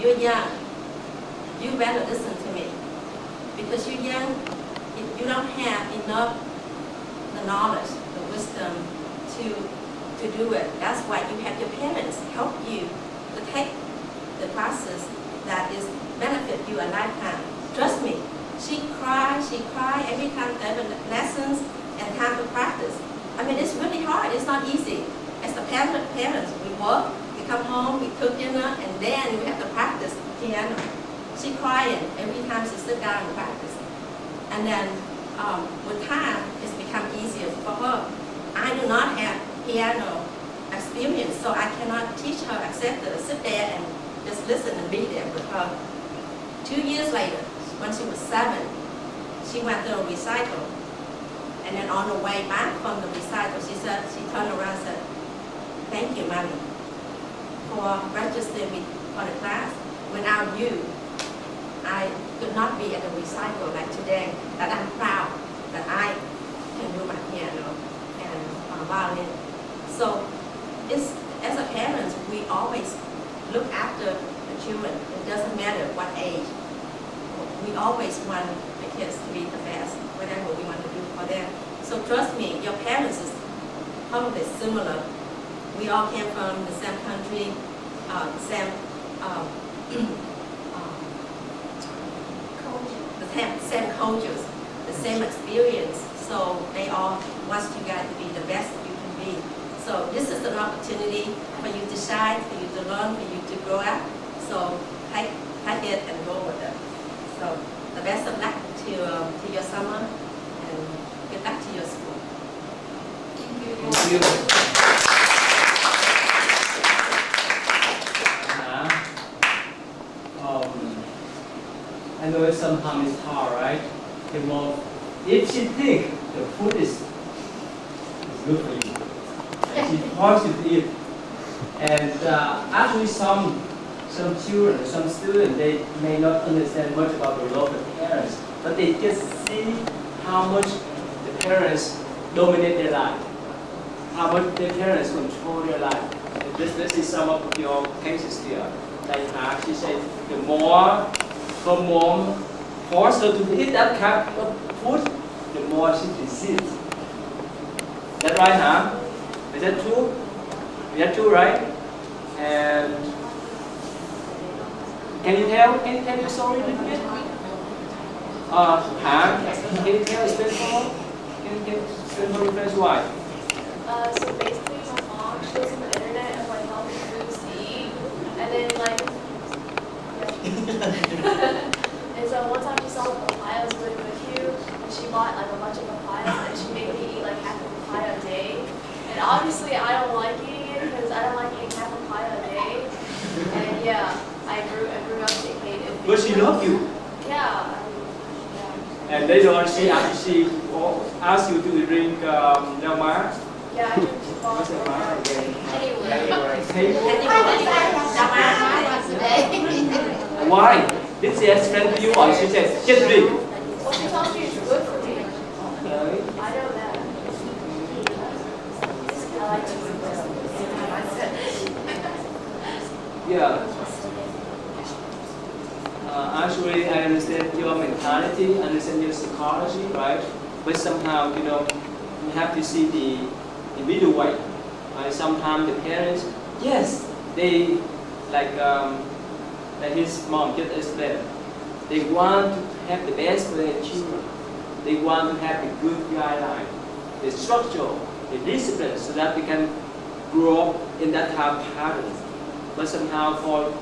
you're young. You better listen to me. Because you're young, if you don't have enough the knowledge, the wisdom to do it. That's why you have your parents help you to take the classes that is benefit you a lifetime. Trust me, she cried every time, every lessons and time to practice. I mean, it's really hard. It's not easy. As the parents, we work, we come home, we cook dinner, and then we have to practice piano. She crying every time she sit down and practice. And then with time, it's become easier for her. I do not have piano experience, so I cannot teach her except to sit there and just listen and be there with her. 2 years later, when she was 7, she went to a recital. And then on the way back from the recital, she turned around and said, "Thank you, Mommy, for registering me for the class. Without you, I could not be at the recital like today, that I'm proud that I can do my piano and violin." So it's, as a parent, we always look after the children. It doesn't matter what age. We always want the kids to be the best, whatever we want to do for them. So trust me, your parents is probably similar. We all came from the same country, same cultures, the same experience. So they all want you guys to be the best you can be. So this is an opportunity for you to shine, for you to learn, for you to grow up. So take it and go with it. So the best of luck to your summer and get back to your school. Thank you. I know sometimes it's hard, right? If she think the food is good for you, and she forces you to eat, and actually some children, some students, they may not understand much about the role of the parents, but they just see how much the parents dominate their life, how much their parents control their life. This is some of your cases here. Like she said, the more her mom forced her to eat that kind of food, the more she resists. That right, huh? Is that true? Is that true, right? And can you tell your story a little bit? Can you tell us a bit more? Can you explain for your friends why? So basically, my mom, she was on the internet of like healthy foods to eat, and then like, and so one time she saw the papaya was really good for you, and she bought like a bunch of papayas, and she made me eat like half a papaya a day. And obviously, I don't like eating it because I don't like eating half a papaya a day. And yeah, I grew up to hate it. But she loved you. Yeah. And later on, she asked you to drink Nama. Yeah, I drink What's Nama again? Why? Did she explain to you or she said, just drink? Well, she told me it's good for me. Okay. I know that. I like to Yeah. Actually, I understand your mentality, understand your psychology, right? But somehow, you have to see the middle way. Right? Sometimes the parents, yes, they like his mom just explained. They want to have the best for their children. They want to have a good guideline, the structure, the discipline, so that they can grow up in that type of pattern. But somehow for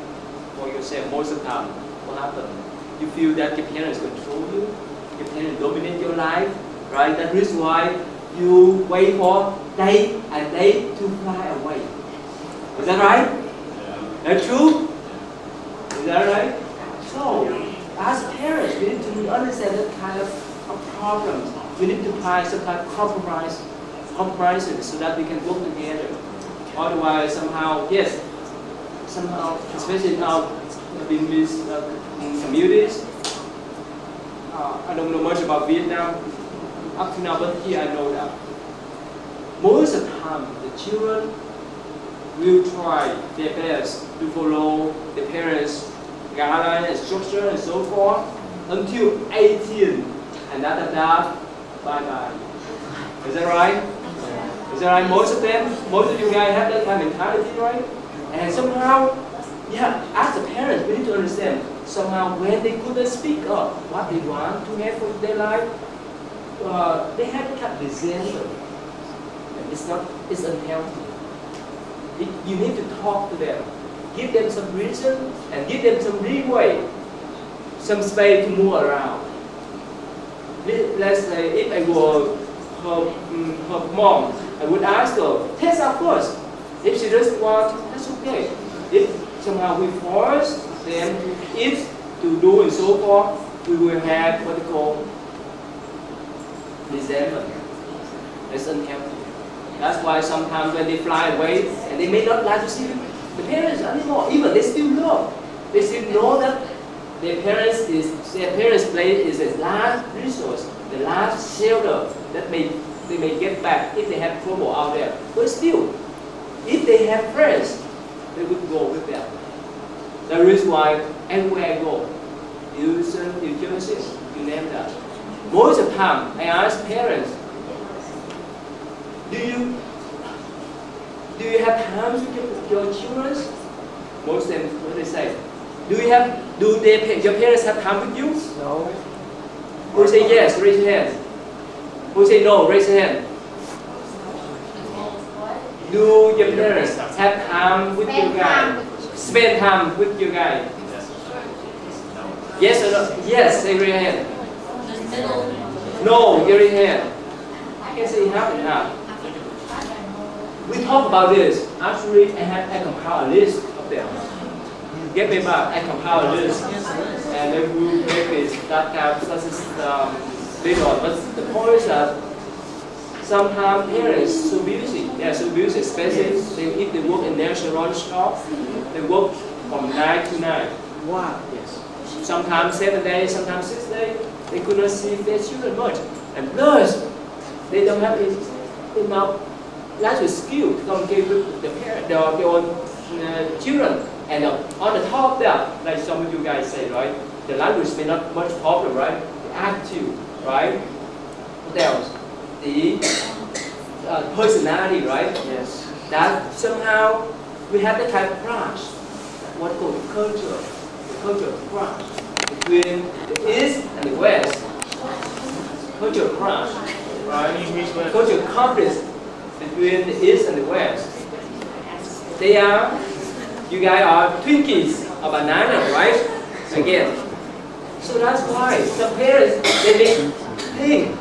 yourself, most of the time, what happens? You feel that your parents control you, your parents dominate your life, right? That is why you wait for day and day to fly away. Is that right? Yeah. That's true? Is that right? So, as parents, we need to understand that kind of problems. We need to find some kind of compromises so that we can work together. Otherwise, somehow, especially now in these communities, I don't know much about Vietnam up to now, but here I know that most of the time the children will try their best to follow the parents' guideline and structure and so forth until 18, and after that, bye-bye. Is that right? Is that right? Most of you guys have that kind of mentality, right? And somehow, yeah, as a parent, we need to understand, somehow when they couldn't speak up what they want to have for their life, they have that kind of resentment. It's unhealthy. You need to talk to them, give them some reason, and give them some leeway, some space to move around. Let's say if I were her mom, I would ask her, test out first. If she doesn't want, that's okay. If somehow we force them to eat, to do and so forth, we will have what they call resentment. It's unhealthy. That's why sometimes when they fly away, and they may not like to see the parents anymore, even they still love. They still know that their parents' place is the last resource, the last shelter that they may get back if they have trouble out there. But still, if they have friends, they would go with them. That is why everywhere I go, Houston, New Jersey, you name that. Most of the time, I ask parents, do you have time with your children? Most of them, what they say, your parents have time with you? No. Who say yes, raise your hand. Who say no, raise your hand. Do your parents have time with your guy? Spend time with your guy? Yes or no? Yes, say raise your hand. No, raise your hand. I can say half and half. We talk about this. Actually, I compile a list of them. Get me back, I compile a list. And then we will make this, that kind of video. But the point is that sometimes parents so busy. They are so busy, especially if they work in restaurant shop, they work from 9 to 9. Wow. Yes. Sometimes 7 days, sometimes 6 days, they could not see their children much. And plus, they don't have enough language skill to communicate with their own children. And on the top of that, like some of you guys say, right? The language may not much problem, right? The attitude, right? What else? The personality, right? Yes. That somehow we have that kind of clash. What called the culture clash between the East and the West. Culture clash, right? Culture conflict between the East and the West. You guys are Twinkies or banana, right? Again. So that's why some parents, they may think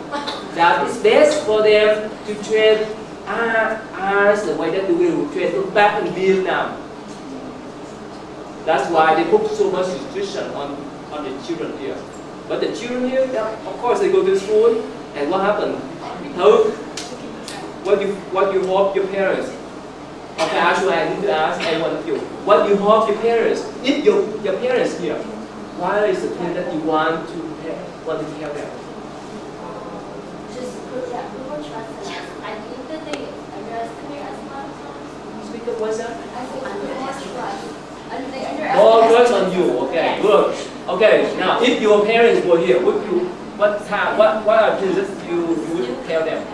that it's best for them to train as the way that they will train back in Vietnam. That's why they put so much restriction on the children here. But the children here, of course, they go to school, and what happened? What you hope your parents? Okay, actually, I need to ask everyone of you. What you hope your parents? If your parents here, what is the thing that you want to tell them? Just put that people trust in us. I think that they underestimate us a lot of times. Speak up, what's that? I think more trust. And they underestimate. More trust on you. Okay, yes. Good. Okay, now if your parents were here, what are things that you would tell them?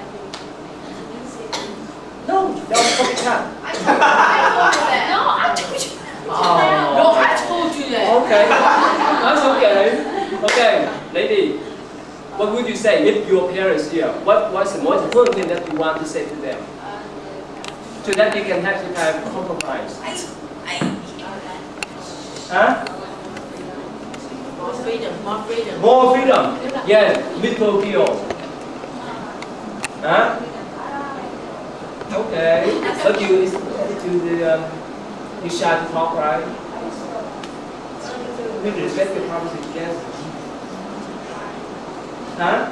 No, okay, cut. I told you that. No, I told you that. Oh. No, I told you that. Okay, that's okay. Okay, lady, what would you say if your parents here? What's the most important thing that you want to say to them? So that you can have some kind of compromise. Huh? More freedom, more freedom. More freedom. Yes, little deal. Huh? Okay. But you shy to talk, right? You respect your privacy, yes. Huh?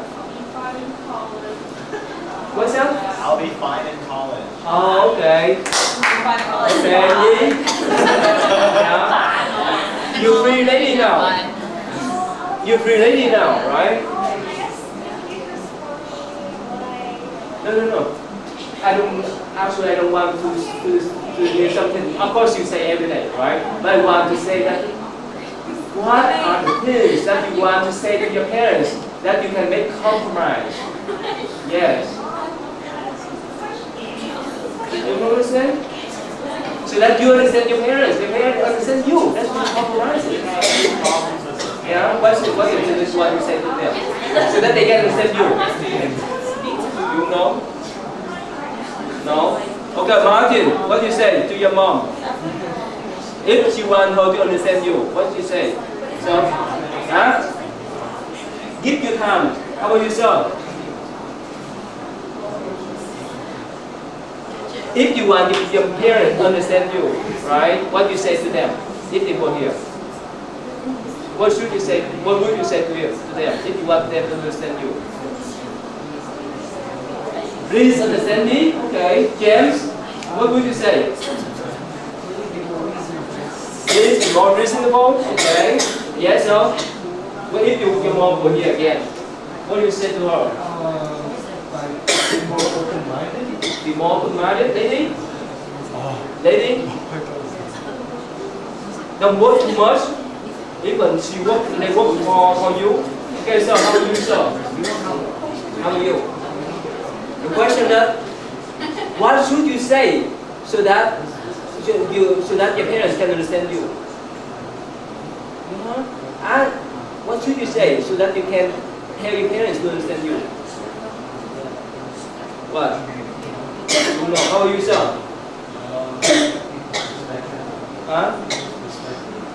What's that? I'll be fine in college. Oh, okay. Okay. Yeah. You're free lady now. You're free lady now, right? No. I don't want to hear something. Of course, you say every day, right? But I want to say that What are the things that you want to say to your parents that you can make compromise? Yes. You know what I'm saying? So that you understand your parents understand you. That's what compromising. Yeah, what is what you say to them? So that they can understand you. You know? No? Okay, Martin, what do you say to your mom? If she wants her to understand you, what do you say? So, huh? Give your time. How about yourself? If you want your parents to understand you, right? What do you say to them? If they were here, what should you say? What would you say to them? If you want them to understand you? Please understand me. Okay, James. What would you say? Please be more reasonable. Okay. Yes, no. What if your mom were here again? What do you say to her? Be more open-minded. Be more open-minded, lady. Lady. Don't work too much. Even she work, they work for you. Okay, so how are you, sir? How are you? The question is, what should you say so that your parents can understand you? And what should you say so that you can help your parents to understand you? What? You know, how are you, sir? Huh?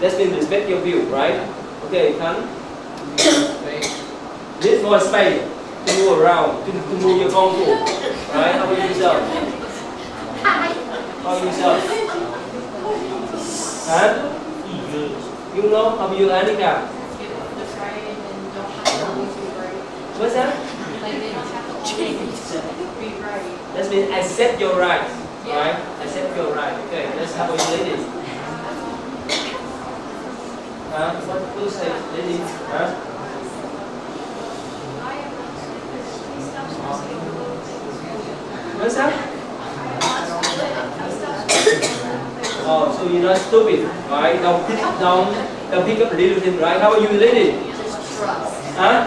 That means respect your view, right? Okay, Thanh. Need more space to move around, to move your kung fu. Right? How about yourself? How about yourself? Huh? You know, how about you, Anika? What's that? That means accept your right. Right? Accept your right. Okay, let's have a lady. What do you say, lady? Huh? What's that? Oh, so you're not stupid, right? Don't pick up a little thing, right? How are you, lady? Just trust. Huh?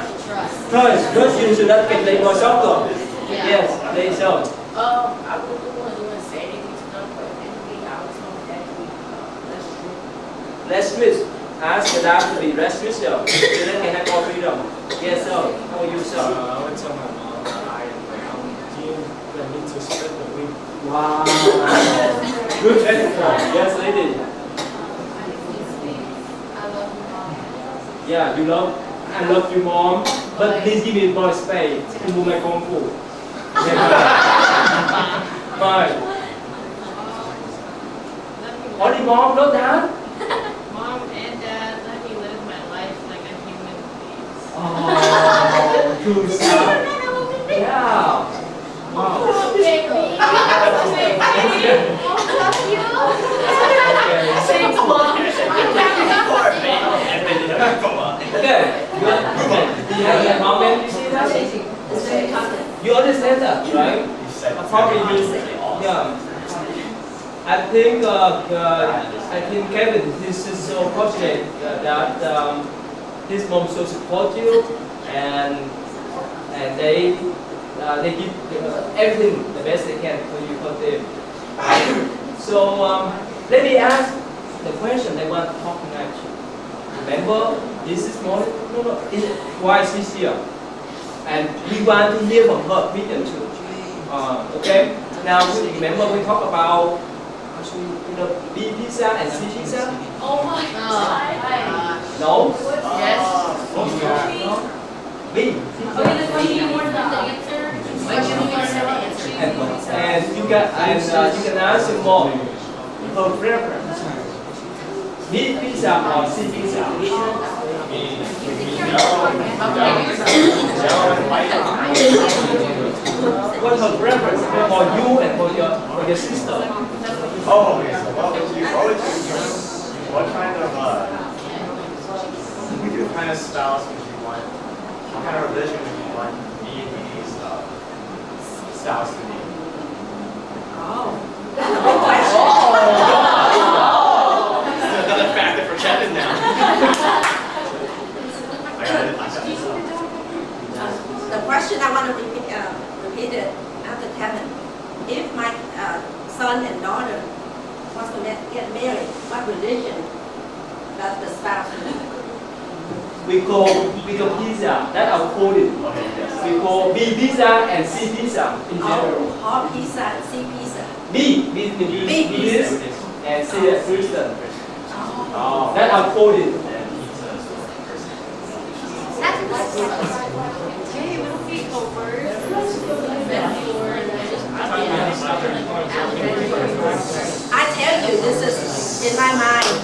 Trust. You should not get late more soccer. Yes, lady so. I wouldn't want to say anything to them, but anything I was hoping that we less strict. Less strict. Ask the dad to be less strict, so they can have more freedom. Yes, sir. How are you, sir? I would tell my mom that I am that need to spread the wing. Wow. Good metaphor. Yes, lady. I love you, Mom. Yeah, you love. I love you, mom. But please give me more space to move my kung fu. Bye. Only mom, not dad. Mom and Dad, let me live my life like a human being. Oh, good stuff. Yeah. Wow. Baby. Baby. I love you. Okay. Good. Do you have that mom and you see that? You understand that, right? Probably you. Yeah. I think Kevin, this is so fortunate that his mom so supportive and they give everything the best they can for you for them. So let me ask the question they want to talk tonight. Remember, this is more why she's here, and we want to hear from her opinion too. Okay. Now remember we talk about B pizza and C pizza. Oh my God. No. Yes. No. B. And you can ask your mom her preference. B pizza or C pizza? What's her preference for you and for your sister? What kind of spouse would you want? What kind of religion would you want me and Dee's spouse to be? Another factor for Kevin now. son and daughter wants to get married, what religion does the spouse do? We call pizza. That are coded. We call B pizza and C pizza in general. Oh, pizza and C pizza. B means Venus and C is Christian. Oh. That are coded. Hey, we don't be covert. I tell you, this is in my mind.